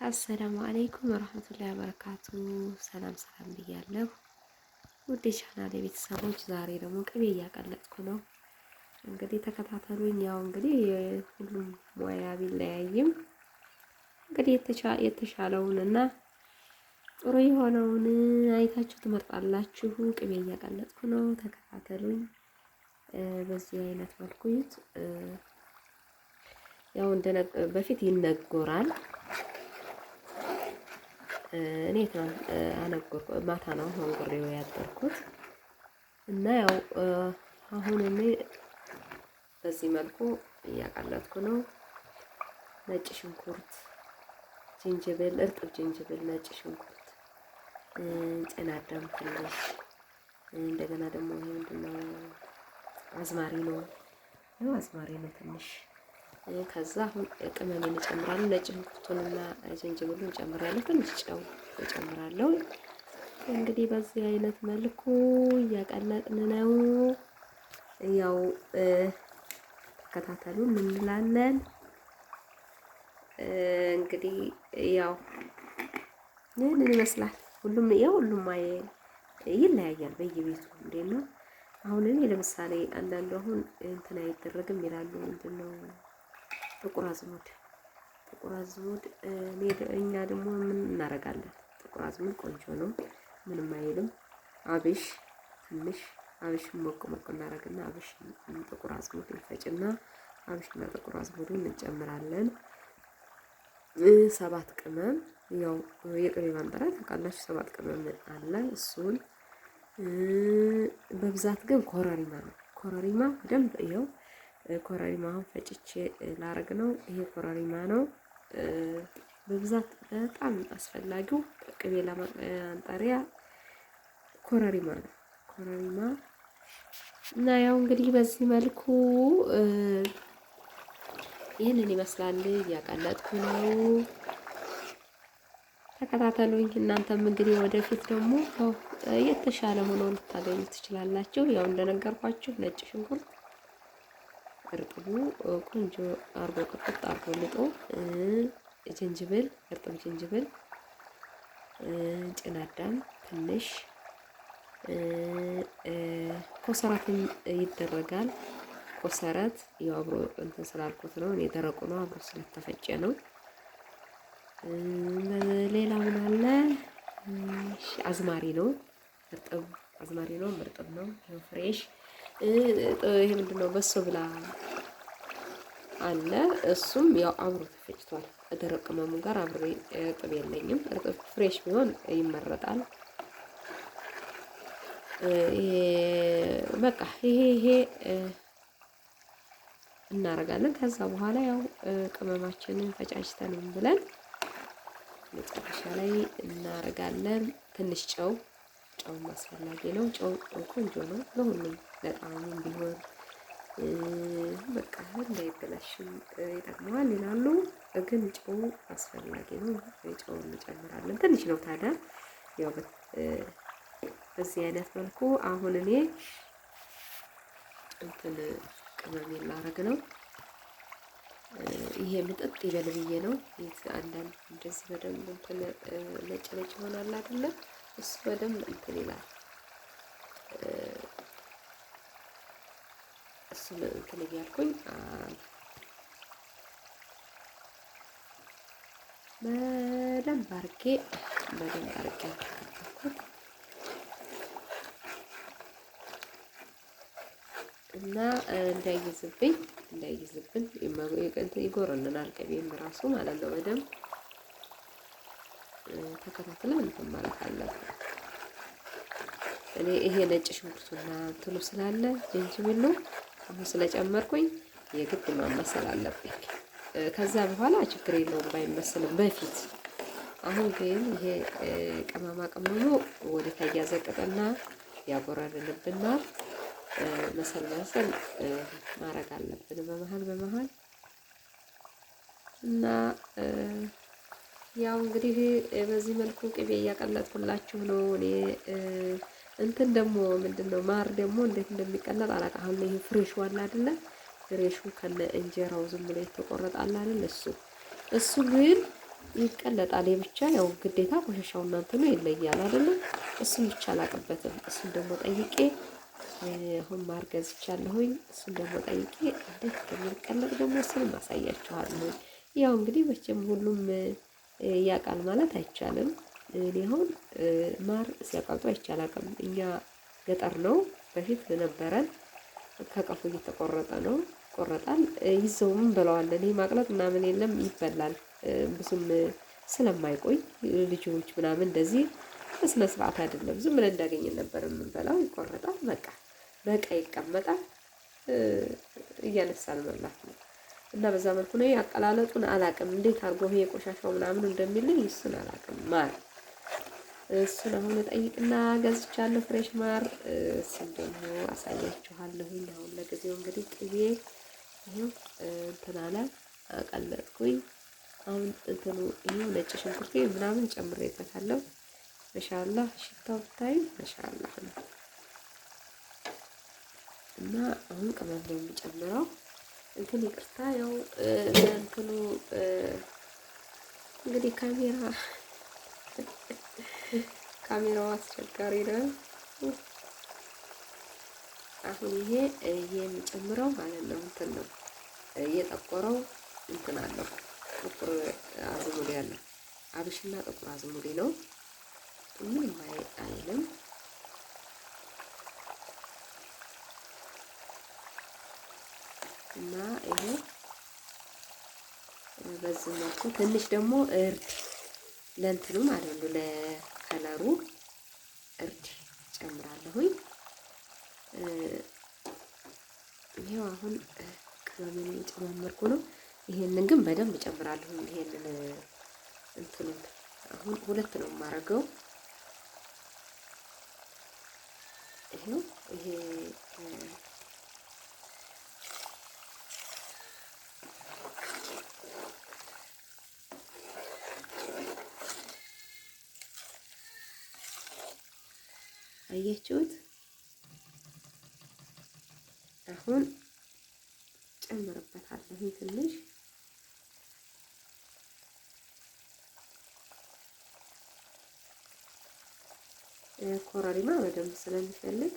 አሰላሙ አለይኩም ወራህመቱላሂ ወበረካቱ። ሰላም ሰላም ብያለሁ ውድ ቻናሌ ቤተሰቦች፣ ዛሬ ደግሞ ቅቤ እያቀለጥኩ ነው። እንግዲህ ተከታተሉኝ። ያው እንግዲህ ሁሉም ሙያ ቢለያይም እንግዲህ የተሻለውን እና ጥሩ የሆነውን አይታችሁ ትመርጣላችሁ። ቅቤ እያቀለጥኩ ነው፣ ተከታተሉኝ። በዚህ አይነት መልኩ ይት ያው በፊት ይነጎራል። እኔ አነጎርኩ ማታ ነው አንጎሬው ያደርኩት እና ያው አሁን እኔ በዚህ መልኩ እያቀለጥኩ ነው። ነጭ ሽንኩርት፣ ዝንጅብል፣ እርጥብ ዝንጅብል፣ ነጭ ሽንኩርት፣ ጤና አዳም ትንሽ፣ እንደገና ደግሞ ይሄ ምንድነው አዝማሪ ነው። ያው አዝማሪ ነው ትንሽ። ከዛ አሁን ቅመሜን እጨምራለሁ። ነጭ ሽንኩርቱንና ዝንጅብሉን እጨምራለሁ። ትንሽ ጨው እጨምራለሁ። እንግዲህ በዚህ አይነት መልኩ እያቀለጥን ነው። ያው ተከታተሉ እንላለን። እንግዲህ ያው ምን ይመስላል ሁሉም ይለያያል በየቤቱ እንዴት ነው። አሁን እኔ ለምሳሌ አንዳንዱ አሁን እንትን አይደረግም ይላሉ። ምንድነው ጥቁር አዝሙድ እኛ ደግሞ ምን እናደርጋለን? ጥቁር አዝሙድ ቆንጆ ነው፣ ምንም አይልም። አብሽ ትንሽ አብሽ ሞቅ እናደርግና አብሽ ጥቁር አዝሙድ እንፈጭና አብሽና ጥቁር አዝሙዱን እንጨምራለን። 7 ቅመም፣ ያው የቅቤ ማንጠራ ታውቃላችሁ፣ 7 ቅመም አለ። እሱን በብዛት ግን ኮረሪማ በደንብ ይኸው ኮረሪማውን ፈጭቼ ላረግ ነው። ይሄ ኮረሪማ ነው በብዛት በጣም አስፈላጊው ቅቤ ለማንጠሪያ ኮረሪማ ነው። ኮረሪማ እና ያው እንግዲህ በዚህ መልኩ ይህንን ይመስላል። እያቀለጥኩ ነው፣ ተከታተሉኝ። እናንተም እንግዲህ ወደፊት ደግሞ የተሻለ ሆኖ ልታገኙ ትችላላችሁ። ያው እንደነገርኳችሁ ነጭ ሽንኩርት እርጥቡ ቆንጆ አርጎ ቅጥቅጥ አርጎ ልጦ፣ ዝንጅብል፣ እርጥብ ዝንጅብል፣ ጤና አዳም ትንሽ፣ ኮሰረትም ይደረጋል። ኮሰረት ያው አብሮ እንትን ስላልኩት ነው እኔ ደረቁ ነው አብሮ ስለተፈጨ ነው። ሌላ ምን አለ? አዝማሪ ነው፣ እርጥብ አዝማሪ ነው፣ እርጥብ ነው ፍሬሽ። ይሄ ምንድነው በሶ ብላ አለ፣ እሱም ያው አብሮ ተፈጭቷል። ደረቅ ቅመሙ ጋር አብሬ እርጥብ የለኝም። እርጥብ ፍሬሽ ቢሆን ይመረጣል። በቃ ይሄ እናረጋለን። ከዛ በኋላ ያው ቅመማችንን ፈጫጭተን ብለን መጨረሻ ላይ እናረጋለን። ትንሽ ጨው አስፈላጊ ነው። ጨው ቆንጆ ነው ለሁሉም ለጣዕሙም ቢሆን በቃ እንዳይበላሽም ይጠቅመዋል ይላሉ። ግን ጨው አስፈላጊ ነው። ጨውን እንጨምራለን። ትንሽ ነው ታዲያ ያው በዚህ አይነት መልኩ አሁን እኔ እንትን ቅመሜን ላረግ ነው። ይሄ ምጥጥ ይበል ብዬ ነው። አንዳንድ እንደዚህ በደንብ እንትን ነጭ ይሆናል አይደለ? እሱ በደንብ እንትን ይላል። እሱን እንትን እያልኩኝ በደንብ አርጌ እና እንዳይዝብን ይጎረንናል ቅቤም ራሱ ማለት ነው። በደንብ ተከታትለን እንትን ማለት አለብን። እኔ ይሄ ነጭ ሽንኩርቱና እንትኑ ስላለ ዝንጅብሉ አሁን ስለጨመርኩኝ የግድ ማመሰል አለብኝ። ከዛ በኋላ ችግር የለውም ባይመሰልም በፊት። አሁን ግን ይሄ ቅመማ ቅመሙ ወደ ታያዘቀጠና ያጎረርንብናል። መሰል ማድረግ አለብን በመሃል እና ያው እንግዲህ በዚህ መልኩ ቅቤ እያቀለጥኩላችሁ ነው። እኔ እንትን ደግሞ ምንድነው ማር ደግሞ እንዴት እንደሚቀለጥ አላውቅም። አሁን ይሄ ፍሬሽ ዋላ አይደለ? ፍሬሹ ከነ እንጀራው ዝም ብሎ የተቆረጣል አይደል? እሱ ግን ይቀለጣል። ብቻ ያው ግዴታ ቆሻሻው እናንተ ነው ይለያል አይደለም። እሱን ብቻ አላቅበትም። እሱን ደግሞ ጠይቄ አሁን ማርገዝ ይቻለሁኝ። እሱን ደግሞ ጠይቄ እንዴት እንደሚቀለጥ ደግሞ እሱን ማሳያችኋለሁ። ያው እንግዲህ መቼም ሁሉም ያውቃል ማለት አይቻልም። እኔ አሁን ማር ሲያቀልጡ አይቻላቅም። እኛ ገጠር ነው በፊት ነበረን። ከቀፉ እየተቆረጠ ነው ይቆረጣል። ይዘውም እንበለዋለን። ይሄ ማቅለጥ ምናምን የለም ይበላል። ብዙም ስለማይቆይ ልጆች ምናምን እንደዚህ በስነ ስርዓት አይደለም ዝም ብለን እንዳገኘን ነበር የምንበላው። ይቆረጣል፣ በቃ ይቀመጣል፣ እያነሳን መብላት ነው። እና በዛ መልኩ ነው። አቀላለጡን አላቅም፣ እንዴት አድርጎ ይሄ ቆሻሻው ምናምን እንደሚለይ እሱን አላቅም። ማር እሱን አሁን እጠይቅና ገዝቻለሁ ፍሬሽ ማር። እሱን ደግሞ አሳያችኋለሁ። አሁን ለጊዜው እንግዲህ ቅቤ ይሄው እንትን አለ አቀለጥኩኝ። አሁን እንትኑ ይሄው ነጭ ሽንኩርት ምናምን ጨምሬበታለሁ። ማሻአላህ ሽታው ብታይ ማሻአላህ ነው። እና አሁን ቅመም ነው የሚጨምረው። እንትን ይቅርታ ያው እንትኑ እንግዲህ ካሜራው አስቸጋሪ ነው። አሁን ይሄ የሚጨምረው ማለት ነው እንትን ነው የጠቆረው እንትን አለው ጥቁር አዝሙድ ያለው አብሽና ጥቁር አዝሙድ ነው። ምንም አይልም። እና ይሄ በዚህ መልኩ ትንሽ ደግሞ እርድ ለእንትኑ ማለት ነው ለከለሩ እርድ ጨምራለሁኝ። ይሄው አሁን ቅመሜን እየጨማመርኩ ነው። ይሄንን ግን በደንብ እጨምራለሁ። ይሄንን እንትኑን አሁን ሁለት ነው የማደርገው። ይሄው ይሄ አያችሁት? አሁን ጨምርበታለሁ ትንሽ ኮረሪማ በደንብ ስለሚፈልግ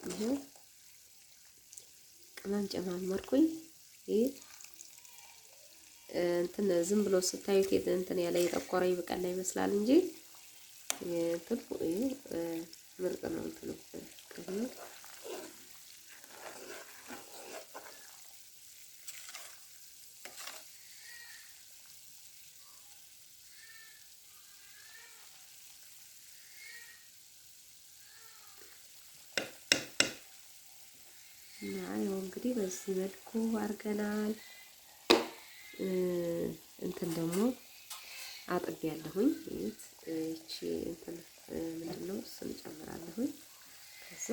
ይሄ ቅመም ጨማመርኩኝ። ይሄ እንትን ዝም ብሎ ስታዩት እንትን ያለ የጠቆረ ይበቃል ይመስላል እንጂ እንትን ምርጥ ነው። እንትን ቅመም እና ያው እንግዲህ በዚህ መልኩ አድርገናል። እንትን ደግሞ አጥቤ ያለሁኝ እቺ እንትን ምንድነው እሱን ጨምራለሁኝ። ከዛ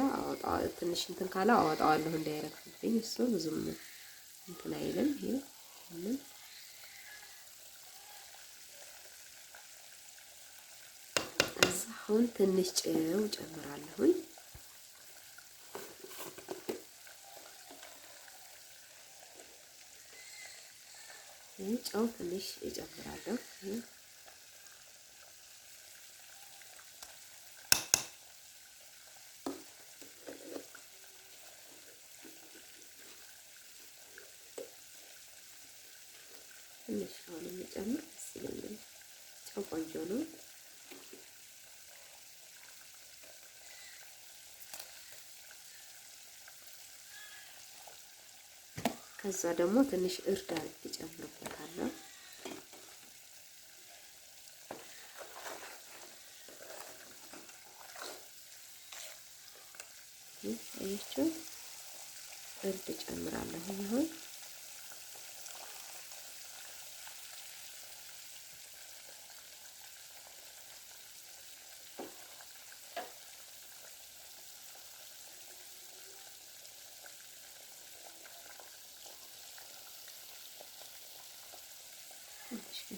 ትንሽ እንትን ካለ አወጣዋለሁ እንዳይረግፍብኝ። እሱ ብዙም እንትን አይልም። ይሄ አሁን ትንሽ ጨው ጨምራለሁኝ። ጨው ትንሽ እጨምራለሁ። ትንሽ አሁን የምጨምር ደስ ይለኛል። ጨው ቆንጆ ነው። ከዛ ደግሞ ትንሽ እርድ እጨምርበታለሁ። አያችሁ እርድ እጨምራለሁ። አሁን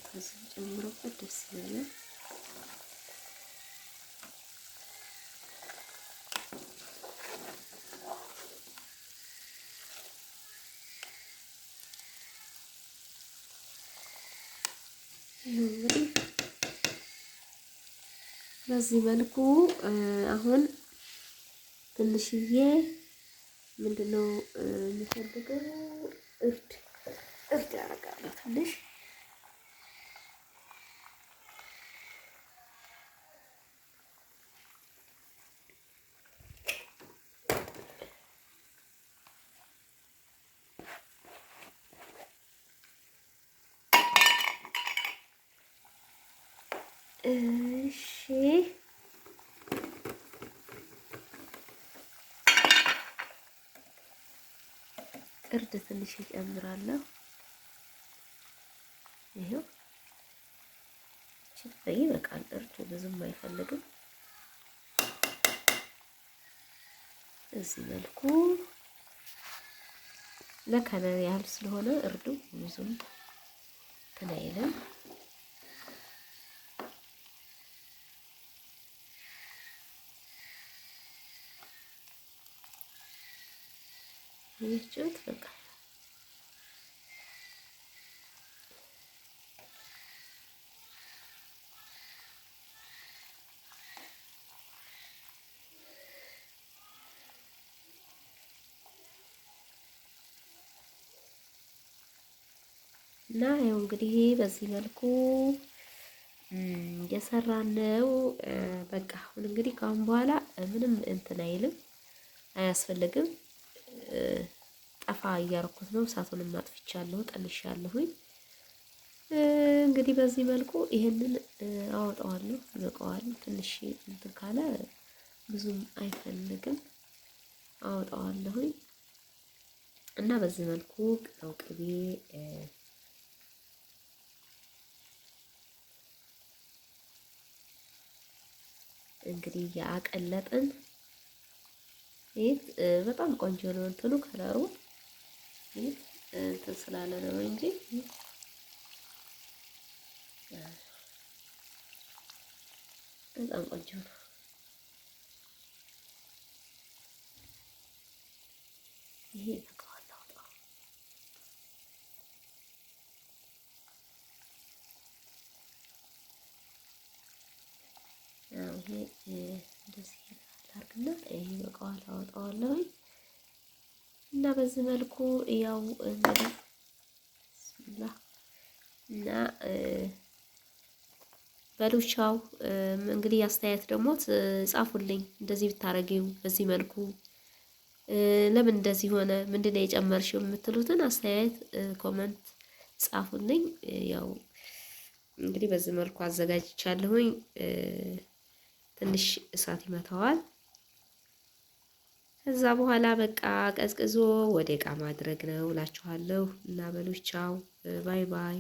ከዚህ ጨምሮበት ደስ ይላል። በዚህ መልኩ አሁን ትንሽዬ ምንድነው የምፈልገው እርድ ያደርጋለሁ ትንሽ እሺ እርድ ትንሽ እጨምራለሁ። ይሄው ይበቃል። እርድ ብዙም አይፈልግም። እዚህ መልኩ ለከለር ያህል ስለሆነ እርዱ ብዙም እንትን አይልም። ይህችት በቃ እና ያው እንግዲህ በዚህ መልኩ እየሰራን ነው። በቃ አሁን እንግዲህ ካሁን በኋላ ምንም እንትን አይልም፣ አያስፈልግም። ጠፋ እያረኩት ነው። እሳቱንም አጥፍቻለሁ፣ ቀንሻለሁኝ። እንግዲህ በዚህ መልኩ ይሄንን አወጣዋለሁ። ይበቃዋል። ትንሽ እንትን ካለ ብዙም አይፈልግም፣ አወጣዋለሁኝ። እና በዚህ መልኩ ነው ቅቤ እንግዲህ ያቀለጥን። ይህ በጣም ቆንጆ ነው። እንትኑ ከለሩ ይህ እንትን ስላለ ነው እንጂ በጣም ቆንጆ ነው። ይሄ ይሄ እንደዚህ ላድርግና ይሄ በቃዋል አወጣዋለሁ። እና በዚህ መልኩ ያው እንግዲህ እና በሉቻው እንግዲህ አስተያየት ደግሞ ጻፉልኝ። እንደዚህ ብታረጊው በዚህ መልኩ ለምን እንደዚህ ሆነ፣ ምንድነው የጨመርሽው የምትሉትን አስተያየት ኮመንት ጻፉልኝ። ያው እንግዲህ በዚህ መልኩ አዘጋጅቻለሁኝ። ትንሽ እሳት ይመታዋል። ከዛ በኋላ በቃ ቀዝቅዞ ወደ እቃ ማድረግ ነው እላችኋለሁ። እና በሉቻው ባይ ባይ።